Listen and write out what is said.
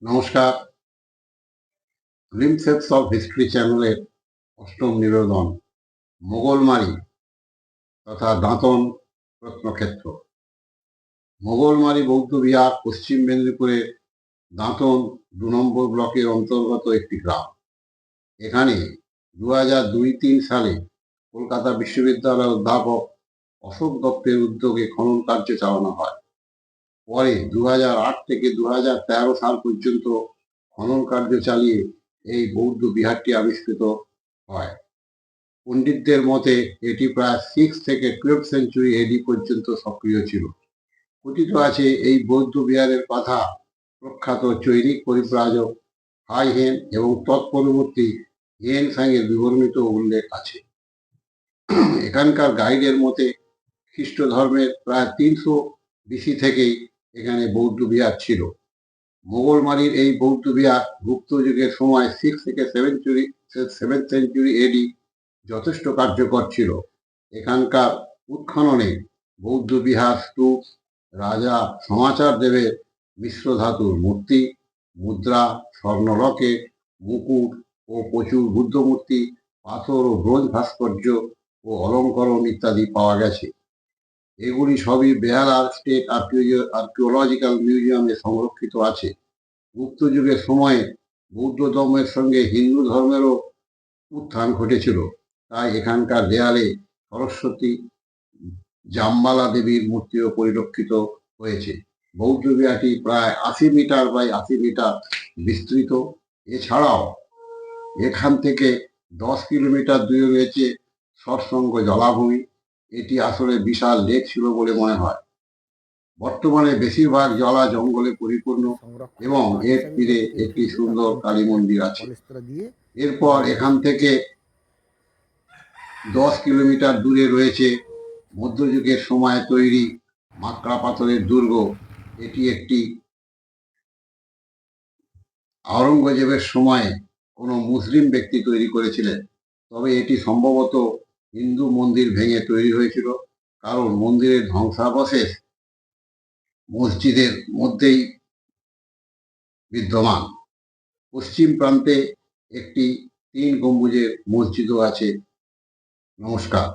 নমস্কার। Glimpses of history চ্যানেলের অষ্টম নিবেদন মোগলমারি তথা দাঁতন প্রত্নক্ষেত্র। মোগলমারি বৌদ্ধ বিহার পশ্চিম মেদিনীপুরের দাঁতন ২ নম্বর ব্লকের অন্তর্গত একটি গ্রাম। এখানে ২০০২-৩ সালে কলকাতা বিশ্ববিদ্যালয়ের অধ্যাপক অশোক দত্তের উদ্যোগে খনন কার্য চালানো হয়। পরে ২০০৮ থেকে ২০১৩ সাল পর্যন্ত খনন কার্য চালিয়ে এই বৌদ্ধ বিহারটি আবিষ্কৃত হয়। পণ্ডিতদের মতে এটি প্রায় 6 থেকে 12 সেঞ্চুরি এডি পর্যন্ত সক্রিয় ছিল। কথিত আছে এই বৌদ্ধ বিহারের কথা প্রখ্যাত চৈনিক পরিব্রাজক হাই হেন এবং তৎপরবর্তী হেন সাংয়ের বিবর্ণিত উল্লেখ আছে। এখানকার গাইডের মতে খ্রিস্ট ধর্মের প্রায় 300 বিসি থেকেই এখানে বৌদ্ধ বিহার ছিল। মোগলমারির এই বৌদ্ধ বিহার গুপ্ত যুগের সময় 6 থেকে 7 সেঞ্চুরি এডি যথেষ্ট কার্যকর ছিল। এখানকার উৎখননে বৌদ্ধ বিহার স্তূপ, রাজা সমাচার দেবের মিশ্র ধাতুর মূর্তি, মুদ্রা, স্বর্ণলকেট, মুকুট ও প্রচুর বুদ্ধ মূর্তি, পাথর ও ব্রোঞ্জ ভাস্কর্য ও অলঙ্করণ ইত্যাদি পাওয়া গেছে। এগুলি সবই বেহালা স্টেট আর্কিওলজিক্যাল মিউজিয়ামে সংরক্ষিত আছে। গুপ্ত যুগের সময়ে বৌদ্ধ ধর্মের সঙ্গে হিন্দু ধর্মেরও উত্থান ঘটেছিল, তাই এখানকার দেয়ালে সরস্বতী জাম্বালা দেবীর মূর্তিও পরিলক্ষিত হয়েছে। বৌদ্ধ বিহারটি প্রায় 80 মিটার বাই 80 মিটার বিস্তৃত। এছাড়াও এখান থেকে 10 কিলোমিটার দূরে রয়েছে সৎসঙ্গ জলাভূমি। এটি আসলে বিশাল লেক ছিল বলে মনে হয়। বর্তমানে বেশিরভাগ জলা জঙ্গলে পরিপূর্ণ এবং এর তীরে একটি সুন্দর কালী মন্দির আছে। এরপর এখান থেকে 10 কিলোমিটার দূরে রয়েছে মধ্যযুগের সময় তৈরি মাকড়া পাথরের দুর্গ। এটি একটি আওরঙ্গজেবের সময়ে কোনো মুসলিম ব্যক্তি তৈরি করেছিলেন, তবে এটি সম্ভবত হিন্দু মন্দির ভেঙে তৈরি হয়েছিল, কারণ মন্দিরের ধ্বংসাবশেষ মসজিদের মধ্যেই বিদ্যমান। পশ্চিম প্রান্তে একটি 3 গম্বুজের মসজিদও আছে। নমস্কার।